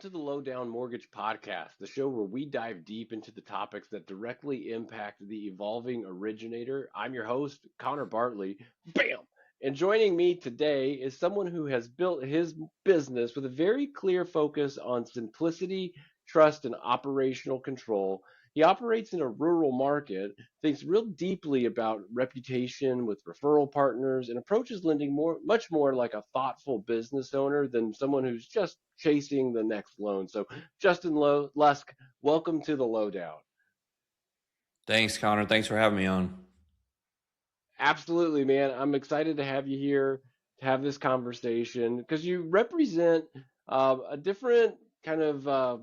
to the Lowdown Mortgage Podcast, the show where we dive deep into the topics that directly impact the evolving originator. I'm your host, Connor Bartley. Bam! And joining me today is someone who has built his business with a very clear focus on simplicity, trust, and operational control. He operates in a rural market, thinks real deeply about reputation with referral partners, and approaches lending much more like a thoughtful business owner than someone who's just chasing the next loan. So, Justin Lusk, welcome to the Lowdown. Thanks, Connor. Thanks for having me on. Absolutely, man. I'm excited to have you here to have this conversation because you represent a different kind of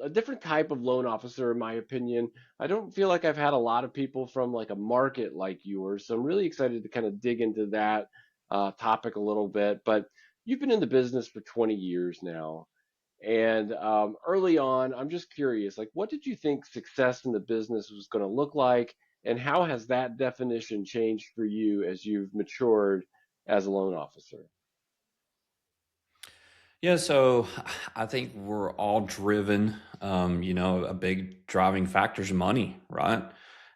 a different type of loan officer, in my opinion. I don't feel like I've had a lot of people from like a market like yours, so I'm really excited to kind of dig into that topic a little bit. But you've been in the business for 20 years now. And early on, I'm just curious, like, what did you think success in the business was going to look like, and how has that definition changed for you as you've matured as a loan officer? Yeah, so I think we're all driven. A big driving factor is money, right?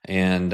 And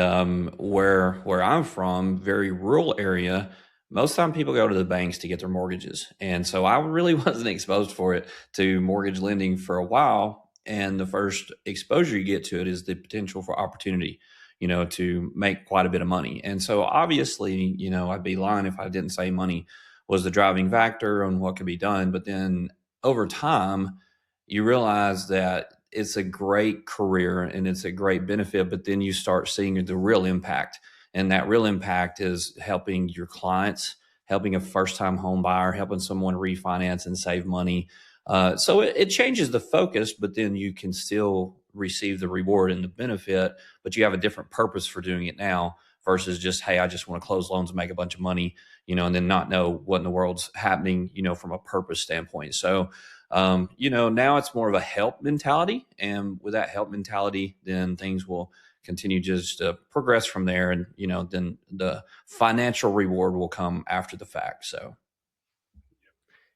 where I'm from, very rural area, most of the time people go to the banks to get their mortgages, and so I really wasn't exposed for it to mortgage lending for a while. And the first exposure you get to it is the potential for opportunity, to make quite a bit of money. And so obviously, I'd be lying if I didn't say money was the driving factor on what could be done. But then over time, you realize that it's a great career and it's a great benefit, but then you start seeing the real impact. And that real impact is helping your clients, helping a first time home buyer, helping someone refinance and save money. So it changes the focus, but then you can still receive the reward and the benefit, but you have a different purpose for doing it now versus just, hey, I just want to close loans and make a bunch of money, and then not know what in the world's happening, from a purpose standpoint. So, now it's more of a help mentality. And with that help mentality, then things will continue just to progress from there. And, then the financial reward will come after the fact. So,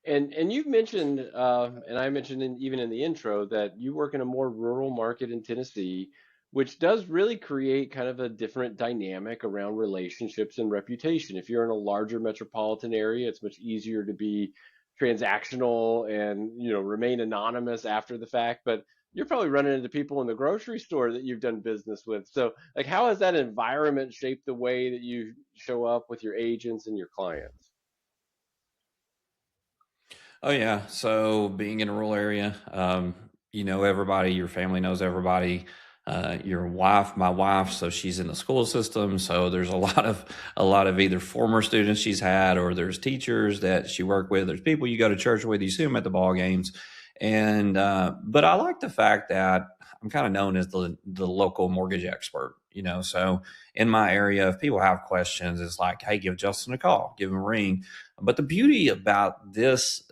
And you've mentioned, and I mentioned even in the intro, that you work in a more rural market in Tennessee, which does really create kind of a different dynamic around relationships and reputation. If you're in a larger metropolitan area, it's much easier to be transactional and remain anonymous after the fact. But you're probably running into people in the grocery store that you've done business with. So, like, how has that environment shaped the way that you show up with your agents and your clients? oh yeah. So being in a rural area, you know everybody, your family knows everybody. Your wife, my wife, so she's in the school system. So there's a lot of either former students she's had, or there's teachers that she worked with. There's people you go to church with, you see them at the ball games, and but I like the fact that I'm kind of known as the local mortgage expert. So in my area, if people have questions, it's like, hey, give Justin a call, give him a ring. But the beauty about this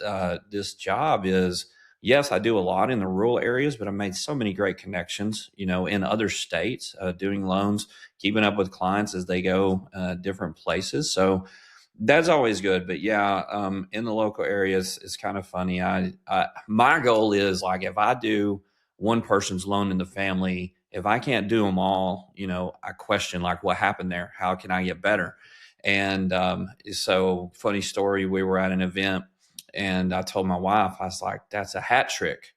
job is, yes, I do a lot in the rural areas, but I made so many great connections, in other states, doing loans, keeping up with clients as they go different places. So that's always good. But yeah, in the local areas, it's kind of funny. My goal is, like, if I do one person's loan in the family, if I can't do them all, I question, like, what happened there? How can I get better? And so, funny story, we were at an event and I told my wife, I was like, that's a hat trick.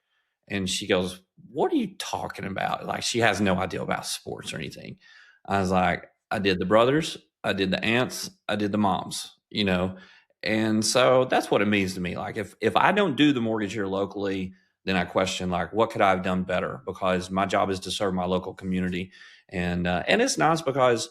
And she goes, what are you talking about? Like, she has no idea about sports or anything. I was like, I did the brothers, I did the aunts, I did the moms. And so that's what it means to me. Like, if I don't do the mortgage here locally, then I question, like, what could I have done better? Because my job is to serve my local community. And it's nice because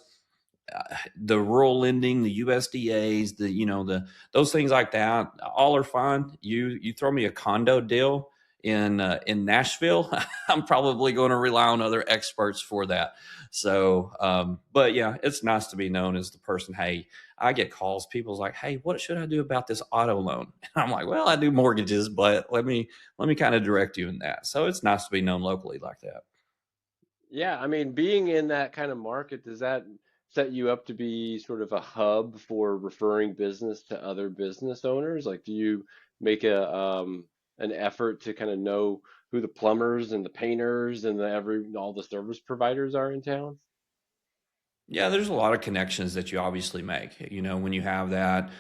the rural lending, the USDA's, the those things like that, all are fine. You throw me a condo deal in Nashville, I'm probably going to rely on other experts for that. So, but yeah, it's nice to be known as the person. Hey, I get calls. People's like, hey, what should I do about this auto loan? And I'm like, well, I do mortgages, but let me kind of direct you in that. So it's nice to be known locally like that. Yeah, I mean, being in that kind of market, does that set you up to be sort of a hub for referring business to other business owners? Like, do you make an effort to kind of know who the plumbers and the painters and all the service providers are in town? Yeah, there's a lot of connections that you obviously make. When you have that,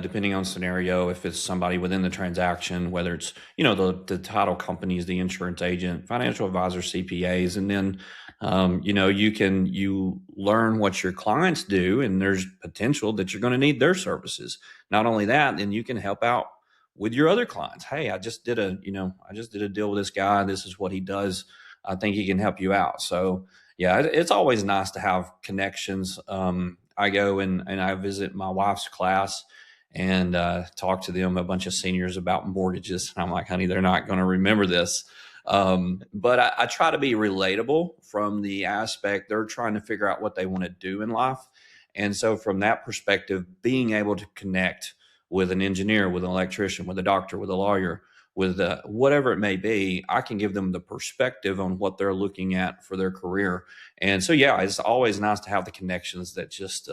depending on scenario, if it's somebody within the transaction, whether it's the title companies, the insurance agent, financial advisors, CPAs, and then you learn what your clients do, and there's potential that you're going to need their services. Not only that, then you can help out with your other clients. Hey, I just did a deal with this guy. This is what he does. I think he can help you out. So yeah, it's always nice to have connections. I go and I visit my wife's class and talk to them, a bunch of seniors, about mortgages. And I'm like, honey, they're not going to remember this. But I try to be relatable from the aspect they're trying to figure out what they want to do in life. And so, from that perspective, being able to connect with an engineer, with an electrician, with a doctor, with a lawyer, with whatever it may be, I can give them the perspective on what they're looking at for their career. And so, yeah, it's always nice to have the connections that just,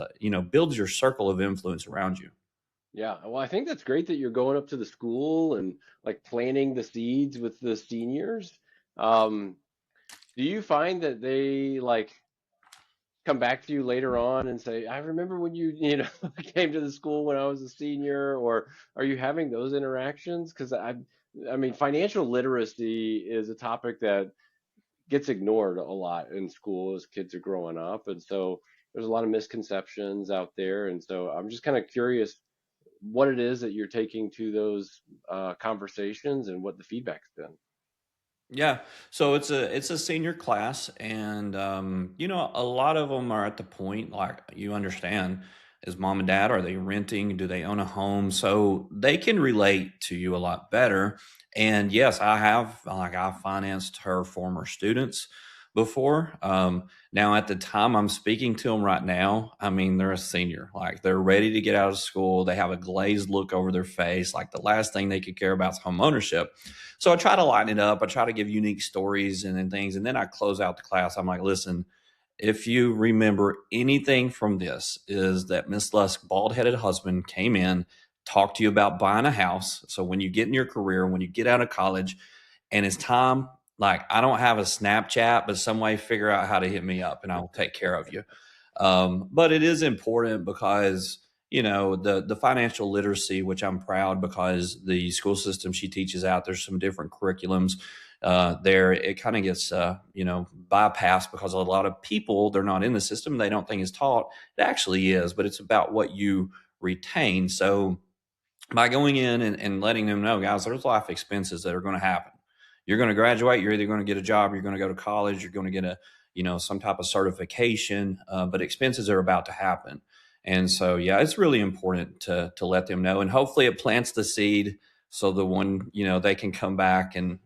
builds your circle of influence around you. Yeah, well, I think that's great that you're going up to the school and like planting the seeds with the seniors. Um, do you find that they like come back to you later on and say, I remember when came to the school when I was a senior, or are you having those interactions? Because I mean, financial literacy is a topic that gets ignored a lot in school as kids are growing up. And so there's a lot of misconceptions out there. And so I'm just kind of curious what it is that you're taking to those conversations and what the feedback's been. Yeah, so it's a senior class, and a lot of them are at the point, like, you understand, is mom and dad, are they renting? Do they own a home? So they can relate to you a lot better. And yes, I financed her former students before. Now at the time I'm speaking to them right now, I mean, they're a senior, like they're ready to get out of school. They have a glazed look over their face, like the last thing they could care about is home ownership. So I try to lighten it up. I try to give unique stories and things. And then I close out the class. I'm like, listen, if you remember anything from this, is that Miss Lusk, bald headed husband, came in, talked to you about buying a house. So when you get in your career, when you get out of college, and it's time, like, I don't have a Snapchat, but some way figure out how to hit me up and I'll take care of you. But it is important because the financial literacy, which I'm proud, because the school system she teaches out, there's some different curriculums there. It kind of gets bypassed because a lot of people, they're not in the system, they don't think it's taught. It actually is, but it's about what you retain. So by going in and letting them know, guys, there's life expenses that are going to happen. You're going to graduate, you're either going to get a job, you're going to go to college, you're going to get some type of certification, but expenses are about to happen. And so, yeah, it's really important to let them know, and hopefully it plants the seed so the one, they can come back and,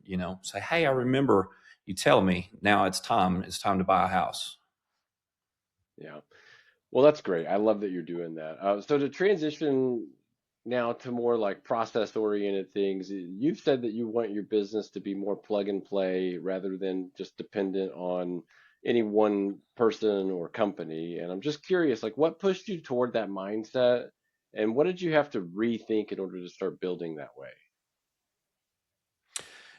say, hey, I remember you tell me, now it's time to buy a house. Yeah. Well, that's great. I love that you're doing that. So to transition now to more like process oriented things, you've said that you want your business to be more plug and play rather than just dependent on any one person or company. And I'm just curious, like what pushed you toward that mindset and what did you have to rethink in order to start building that way?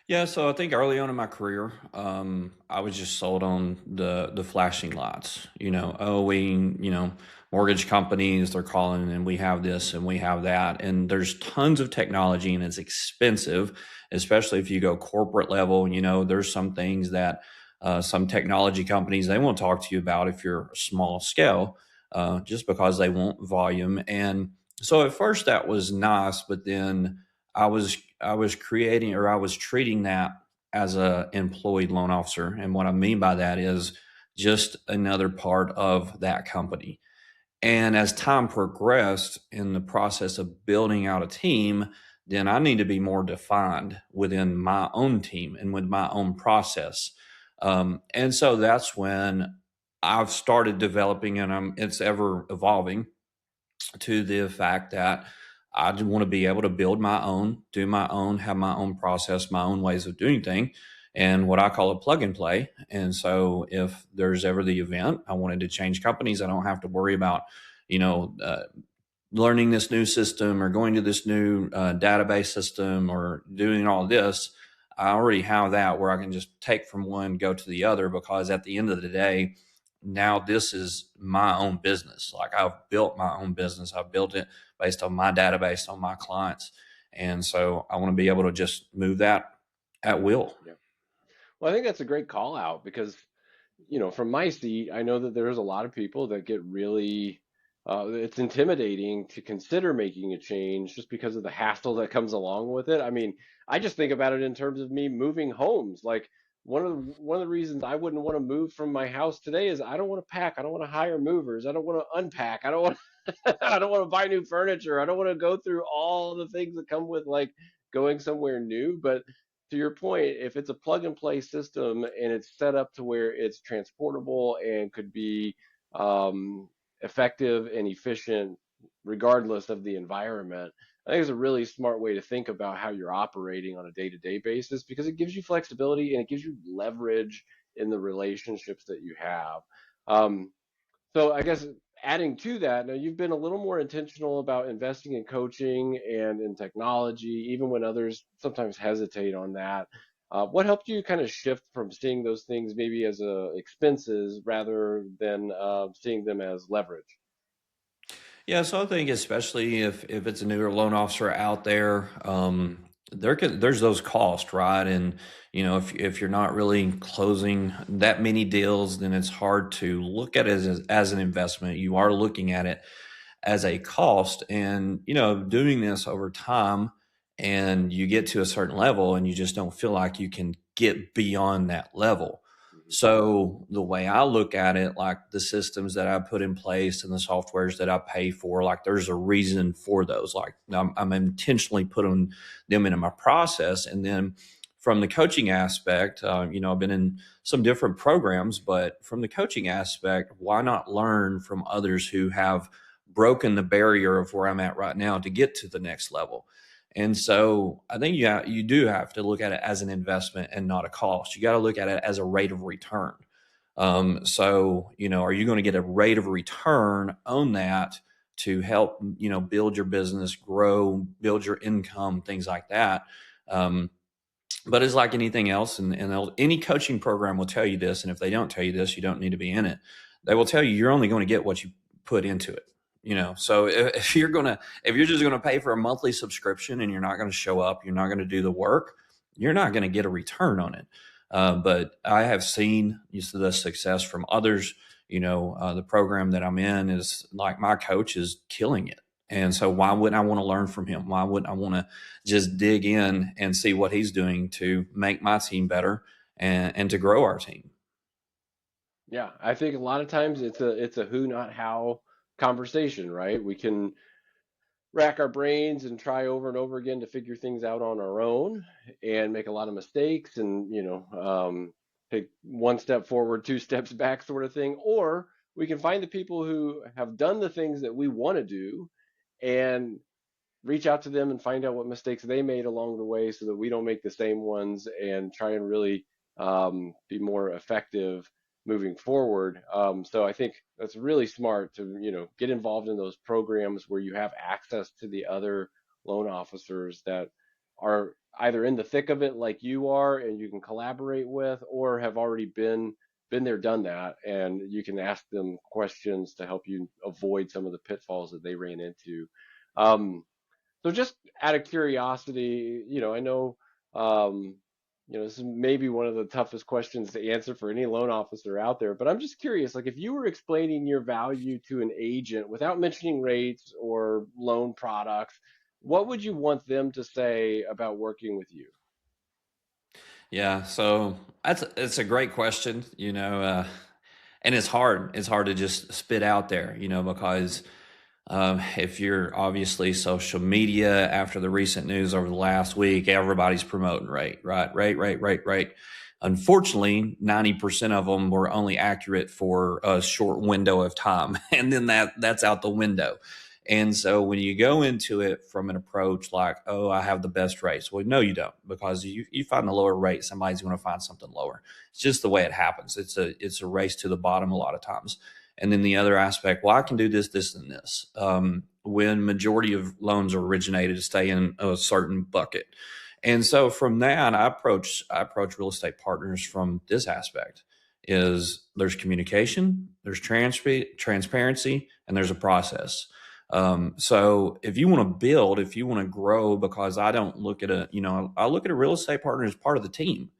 Yeah, so I think early on in my career, I was just sold on the flashing lights. Oh, mortgage companies, they're calling, and we have this and we have that, and there's tons of technology, and it's expensive, especially if you go corporate level. There's some things that some technology companies, they won't talk to you about if you're small scale, just because they want volume. And so at first that was nice, but then I was creating, or I was treating that as a employed loan officer. And what I mean by that is just another part of that company. And as time progressed in the process of building out a team, then I need to be more defined within my own team and with my own process. And so that's when I've started developing, and it's ever evolving to the fact that I want to be able to build my own, do my own, have my own process, my own ways of doing things, and what I call a plug and play. And so, if there's ever the event I wanted to change companies, I don't have to worry about, you know, uh, learning this new system or going to this new database system or doing all this, I already have that where I can just take from one, go to the other, because at the end of the day, now this is my own business. Like, I've built my own business. I've built it based on my database, on my clients. And so I want to be able to just move that at will. Yeah. Well, I think that's a great call out because, from my seat, I know that there's a lot of people that get really, it's intimidating to consider making a change just because of the hassle that comes along with it. I mean, I just think about it in terms of me moving homes. Like one of the reasons I wouldn't want to move from my house today is I don't want to pack. I don't want to hire movers. I don't want to unpack. I don't want I don't want to buy new furniture. I don't want to go through all the things that come with like going somewhere new. But to your point, if it's a plug and play system and it's set up to where it's transportable and could be um, effective and efficient regardless of the environment, I think it's a really smart way to think about how you're operating on a day-to-day basis because it gives you flexibility and it gives you leverage in the relationships that you have. Um, so I guess adding to that, now you've been a little more intentional about investing in coaching and in technology, even when others sometimes hesitate on that. What helped you kind of shift from seeing those things maybe as expenses rather than seeing them as leverage? Yeah, so I think especially if it's a newer loan officer out there, there's those costs, right? And if you're not really closing that many deals, then it's hard to look at it as an investment. You are looking at it as a cost, and doing this over time, and you get to a certain level, and you just don't feel like you can get beyond that level. Mhm. So the way I look at it, like the systems that I put in place and the softwares that I pay for, like there's a reason for those. Like I'm intentionally putting them into my process. And then from the coaching aspect, I've been in some different programs, but from the coaching aspect, why not learn from others who have broken the barrier of where I'm at right now to get to the next level? And so I think you do have to look at it as an investment and not a cost. You got to look at it as a rate of return. Are you going to get a rate of return on that to help, build your business, grow, build your income, things like that? Um, but it's like anything else, and any coaching program will tell you this. And if they don't tell you this, you don't need to be in it. They will tell you you're only going to get what you put into it. So if you're just gonna pay for a monthly subscription and you're not going to show up, you're not going to do the work, you're not going to get a return on it. But I have seen the success from others. The program that I'm in is like my coach is killing it. And so why wouldn't I want to learn from him? Why wouldn't I want to just dig in and see what he's doing to make my team better and to grow our team? Yeah, I think a lot of times it's a who not how conversation, right? We can rack our brains and try over and over again to figure things out on our own and make a lot of mistakes and take one step forward, two steps back sort of thing. Or we can find the people who have done the things that we want to do and reach out to them and find out what mistakes they made along the way so that we don't make the same ones and try and really be more effective moving forward. So I think that's really smart to, get involved in those programs where you have access to the other loan officers that are either in the thick of it like you are and you can collaborate with or have already been there, done that, and you can ask them questions to help you avoid some of the pitfalls that they ran into. Um, so just out of curiosity, I know, um, this is maybe one of the toughest questions to answer for any loan officer out there, but I'm just curious, like if you were explaining your value to an agent without mentioning rates or loan products, what would you want them to say about working with you? Yeah, so it's a great question, and it's hard. It's hard to just spit out there, because if you're obviously social media after the recent news over the last week, everybody's promoting rate, right? Rate. Unfortunately, 90% of them were only accurate for a short window of time, and then that's out the window. And so when you go into it from an approach like, oh, I have the best rates. Well, no, you don't, because you find the lower rate, somebody's going to find something lower. It's just the way it happens. It's a race to the bottom a lot of times. And then the other aspect, well, I can do this, this, and this. when majority of loans are originated to stay in a certain bucket. And so from that, I approach real estate partners from this aspect: is there's communication, there's transparency, and there's a process. So if you want to build, if you want to grow, because I don't look at I look at a real estate partner as part of the team.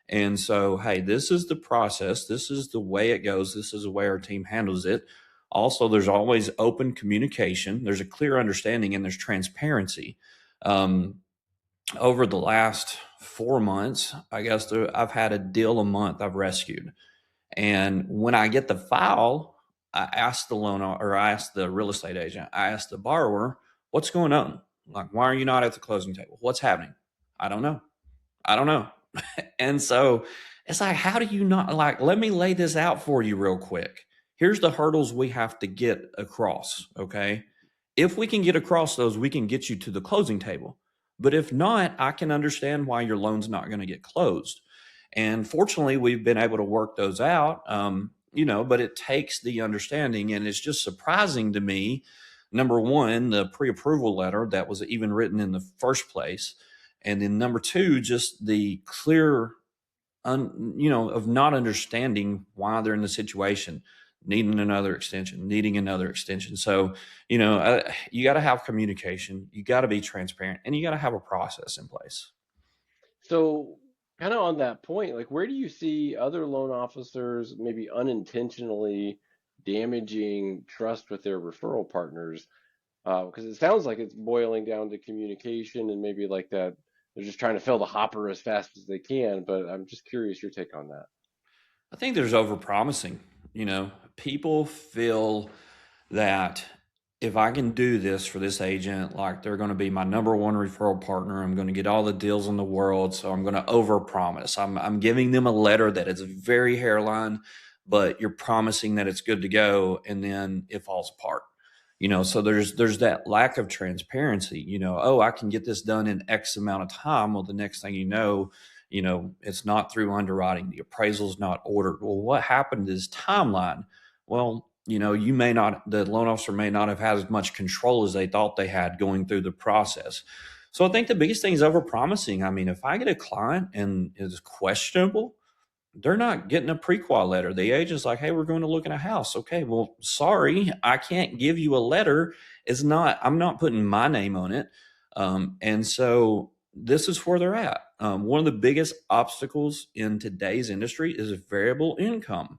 And so, hey, this is the process. This is the way it goes. This is the way our team handles it. Also, there's always open communication. There's a clear understanding and there's transparency. Um, Over the last 4 months, I guess I've had a deal a month I've rescued. And when I get the file, I ask the or I ask the real estate agent, I ask the borrower, what's going on? Like, why are you not at the closing table? What's happening? I don't know. I don't know. And so it's like, how do you not, like, let me lay this out for you real quick. Here's the hurdles we have to get across. Okay. If we can get across those, we can get you to the closing table. But if not, I can understand why your loan's not going to get closed. And fortunately, we've been able to work those out, but it takes the understanding. And it's just surprising to me, number one, the pre approval letter that was even written in the first place. And then number two, just the clear, of not understanding why they're in the situation, needing another extension. So, you got to have communication, you got to be transparent, and you got to have a process in place. So, kind of on that point, like where do you see other loan officers maybe unintentionally damaging trust with their referral partners? Because it sounds like it's boiling down to communication and maybe like that they're just trying to fill the hopper as fast as they can. But I'm just curious your take on that. I think there's overpromising. People feel that if I can do this for this agent, like they're going to be my number one referral partner, I'm going to get all the deals in the world. So I'm going to overpromise. I'm giving them a letter that is very hairline, but you're promising that it's good to go, and then it falls apart. So there's that lack of transparency. Oh, I can get this done in X amount of time. Well, the next thing it's not through underwriting. The appraisal's not ordered. Well, what happened is timeline. Well, the loan officer may not have had as much control as they thought they had going through the process. So I think the biggest thing is overpromising. I mean, if I get a client and it's questionable, they're not getting a pre-qual letter. The agent's like, hey, we're going to look at a house. Okay, well, sorry, I can't give you a letter. I'm not putting my name on it. And so this is where they're at. One of the biggest obstacles in today's industry is variable income.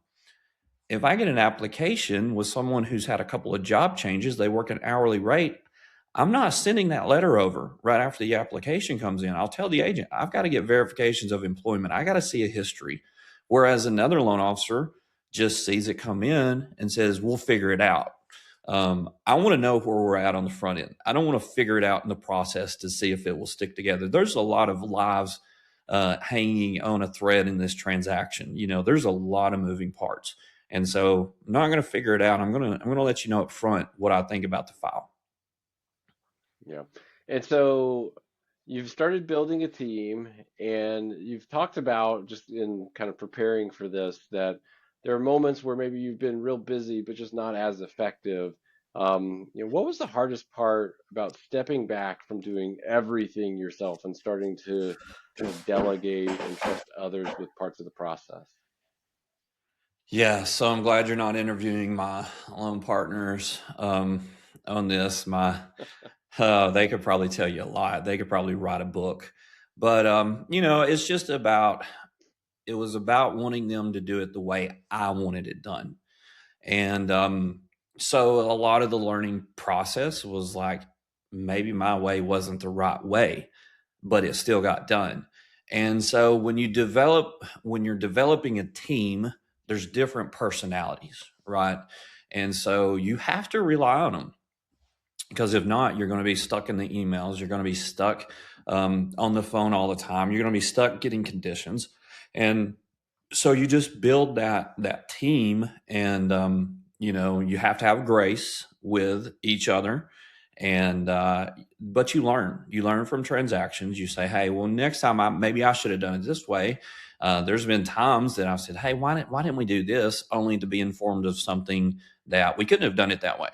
If I get an application with someone who's had a couple of job changes, they work an hourly rate, I'm not sending that letter over right after the application comes in. I'll tell the agent, I've got to get verifications of employment. I got to see a history. Whereas another loan officer just sees it come in and says, we'll figure it out. I want to know where we're at on the front end. I don't want to figure it out in the process to see if it will stick together. There's a lot of lives hanging on a thread in this transaction. There's a lot of moving parts. And so I'm not going to figure it out. I'm going to let you know up front what I think about the file. Yeah. And so you've started building a team and you've talked about just in kind of preparing for this that there are moments where maybe you've been real busy but just not as effective. What was the hardest part about stepping back from doing everything yourself and starting to kind of delegate and trust others with parts of the process? Yeah, so I'm glad you're not interviewing my loan partners on this. They could probably tell you a lot. They could probably write a book, but it's just it was about wanting them to do it the way I wanted it done. And so a lot of the learning process was like, maybe my way wasn't the right way, but it still got done. And so when you're developing a team, there's different personalities, right? And so you have to rely on them, because if not, you're going to be stuck in the emails. You're going to be stuck on the phone all the time. You're going to be stuck getting conditions. And so you just build that team, and you have to have grace with each other. And but you learn from transactions. You say, hey, well, next time maybe I should have done it this way. There's been times that I've said, hey, why didn't we do this, only to be informed of something that we couldn't have done it that way.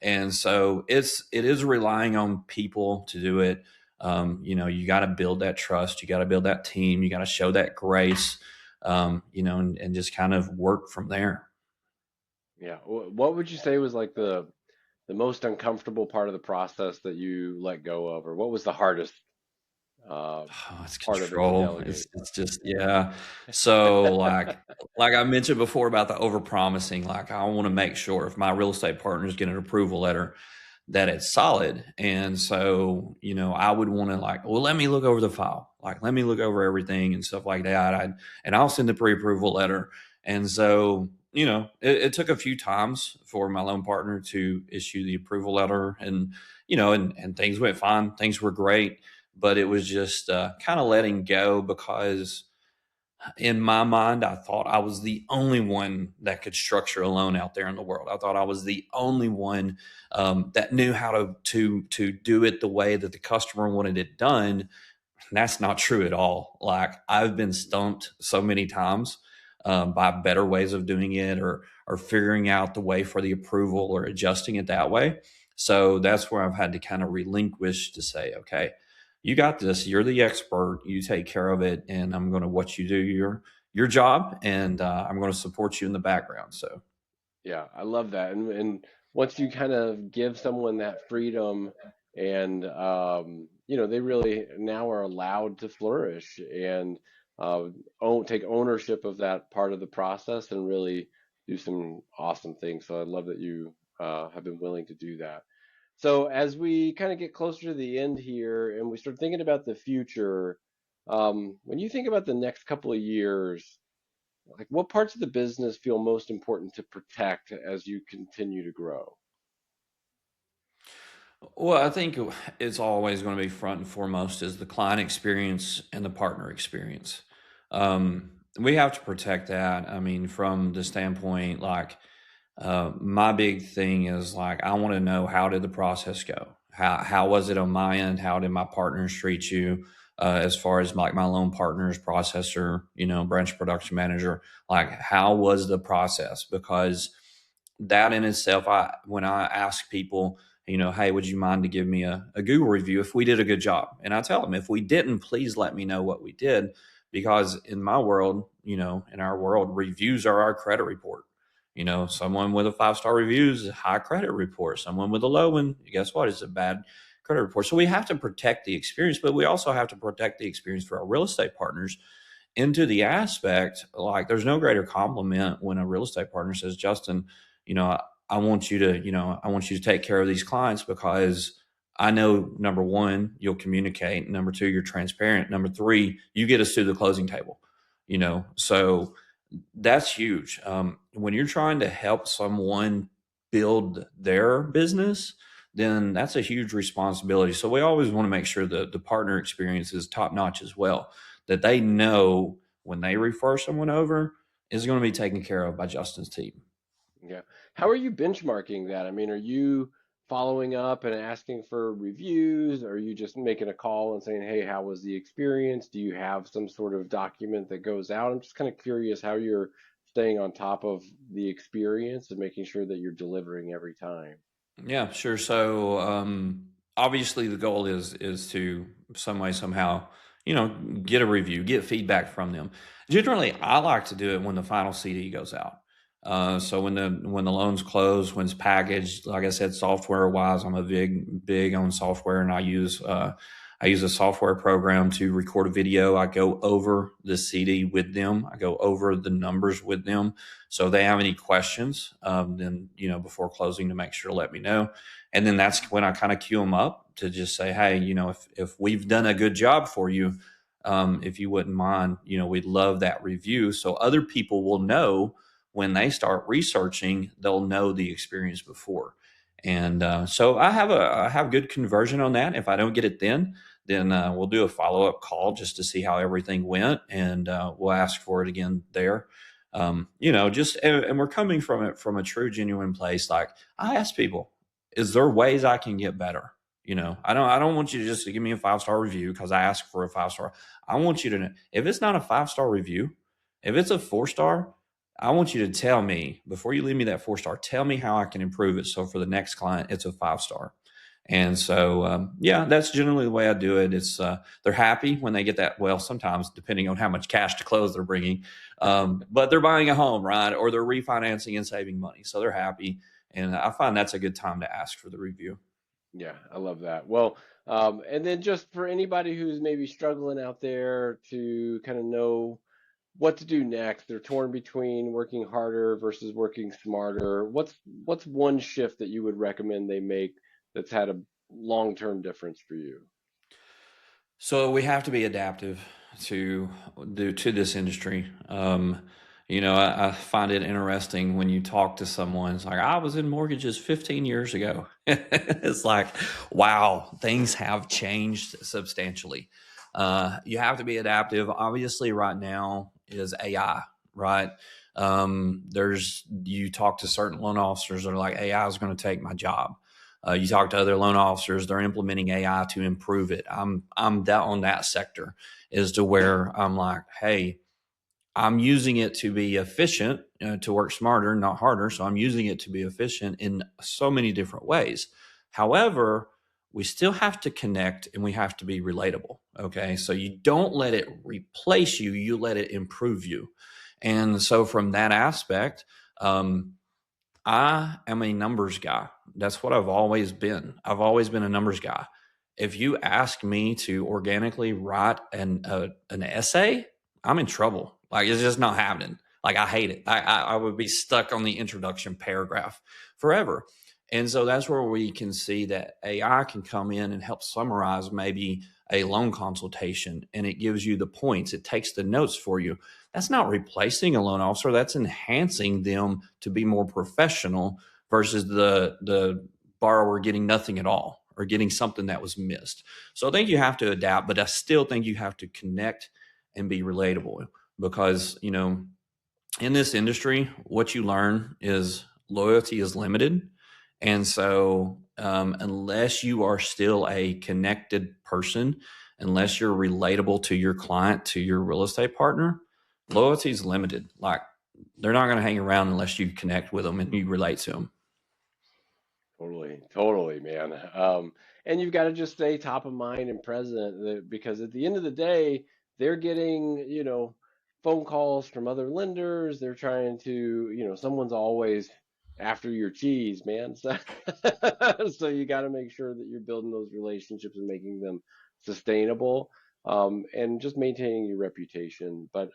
And so it is relying on people to do it. You got to build that trust. You got to build that team. You got to show that grace, and just kind of work from there. Yeah. What would you say was like the most uncomfortable part of the process that you let go of, or what was the hardest uh, Oh, it's part of it to control. delegate? It's just, yeah. So like I mentioned before about the over promising, like I want to make sure if my real estate partners get an approval letter that it's solid. And so, I would want to like, well, let me look over the file. Like, let me look over everything and stuff like that. And I'll send the pre-approval letter. And so, it took a few times for my loan partner to issue the approval letter, and things went fine. Things were great, but it was just kind of letting go because in my mind, I thought I was the only one that could structure a loan out there in the world. I thought I was the only one that knew how to do it the way that the customer wanted it done. And that's not true at all. Like I've been stumped so many times by better ways of doing it, or figuring out the way for the approval or adjusting it that way. So that's where I've had to kind of relinquish to say, okay, you got this. You're the expert. You take care of it, and I'm going to watch you do your job, and I'm going to support you in the background. So Yeah, I love that. And once you kind of give someone that freedom and they really now are allowed to flourish and take ownership of that part of the process and really do some awesome things. So I love that you have been willing to do that. So as we kind of get closer to the end here and we start thinking about the future, when you think about the next couple of years, like what parts of the business feel most important to protect as you continue to grow? well, I think it's always going to be front and foremost is the client experience and the partner experience. We have to protect that. I mean, from the standpoint, like my big thing is like I want to know, how did the process go? How was it on my end? How did my partners treat you? As far as like my loan partners, processor, branch production manager, like how was the process? Because that in itself, when I ask people, hey, would you mind to give me a Google review if we did a good job? And I tell them, if we didn't, please let me know what we did, because in my world, in our world, reviews are our credit report. Someone with a 5-star review is a high credit report. Someone with a low one, guess what, is a bad credit report. So we have to protect the experience, but we also have to protect the experience for our real estate partners. Into the aspect, like there's no greater compliment when a real estate partner says, Justin, you know, I want you to, I want you to take care of these clients because I know, number one, you'll communicate. Number two, you're transparent. Number three, you get us to the closing table. So that's huge. When you're trying to help someone build their business, then that's a huge responsibility. So we always want to make sure that the partner experience is top notch as well, that they know when they refer someone over is going to be taken care of by Justin's team. Yeah. How are you benchmarking that? I mean, are you following up and asking for reviews? Or are you just making a call and saying, hey, how was the experience? Do you have some sort of document that goes out? I'm just kind of curious how you're staying on top of the experience and making sure that you're delivering every time. Yeah, sure. So obviously the goal is to some way somehow get a review, get feedback from them. Generally, I like to do it when the final CD goes out. So when the loans close, when it's packaged, like I said, software wise, I'm a big on software, and I use a software program to record a video. I go over the CD with them. I go over the numbers with them. So if they have any questions, then, before closing, to make sure to let me know. And then that's when I kind of queue them up to just say, hey, if we've done a good job for you, if you wouldn't mind, we'd love that review. So other people will know when they start researching, they'll know the experience before. And so I have good conversion on that. If I don't get it then we'll do a follow up call just to see how everything went, and we'll ask for it again there. Just and we're coming from it from a true, genuine place. Like I ask people, is there ways I can get better? I don't want you to just give me a 5-star review because I asked for a 5-star. I want you to know if it's not a 5-star review, if it's a 4-star, I want you to tell me, before you leave me that 4-star, tell me how I can improve it. So for the next client, it's a 5-star. And so, yeah, that's generally the way I do it. It's they're happy when they get that. Well, sometimes depending on how much cash to close they're bringing, but they're buying a home, right? Or they're refinancing and saving money, so they're happy. And I find that's a good time to ask for the review. Yeah, I love that. Well, and then just for anybody who's maybe struggling out there to kind of know what to do next, they're torn between working harder versus working smarter. What's one shift that you would recommend they make that's had a long-term difference for you? So we have to be adaptive to to this industry. I find it interesting when you talk to someone. It's like I was in mortgages 15 years ago. It's like, wow, things have changed substantially. You have to be adaptive. Obviously, right now is AI, right? There's you talk to certain loan officers that are like AI is going to take my job. You talk to other loan officers; they're implementing AI to improve it. I'm down on that sector, is to where I'm like, hey, I'm using it to be efficient, to work smarter, not harder. So I'm using it to be efficient in so many different ways. However, we still have to connect and we have to be relatable. Okay, so you don't let it replace you; you let it improve you. And so, from that aspect, I am a numbers guy. That's what I've always been. I've always been a numbers guy. If you ask me to organically write an essay, I'm in trouble. Like it's just not happening. Like I hate it. I would be stuck on the introduction paragraph forever. And so that's where we can see that AI can come in and help summarize maybe a loan consultation, and it gives you the points. It takes the notes for you. That's not replacing a loan officer. That's enhancing them to be more professional versus the borrower getting nothing at all or getting something that was missed. So I think you have to adapt, but I still think you have to connect and be relatable because, in this industry, what you learn is loyalty is limited. And so, unless you are still a connected person, unless you're relatable to your client, to your real estate partner, loyalty is limited. Like they're not going to hang around unless you connect with them and you relate to them. Totally, totally, man. And you've got to just stay top of mind and present because at the end of the day, they're getting, phone calls from other lenders. They're trying to, someone's always after your cheese, man. So, so you got to make sure that you're building those relationships and making them sustainable, and just maintaining your reputation. But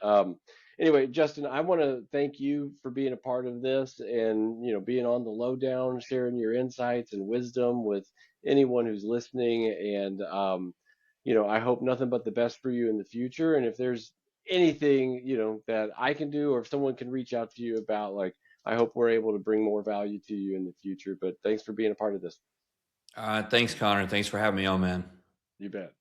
anyway, Justin, I want to thank you for being a part of this and, being on the lowdown, sharing your insights and wisdom with anyone who's listening. And, I hope nothing but the best for you in the future. And if there's anything, that I can do or if someone can reach out to you about, like, I hope we're able to bring more value to you in the future. But thanks for being a part of this. Thanks, Connor. Thanks for having me on, man. You bet.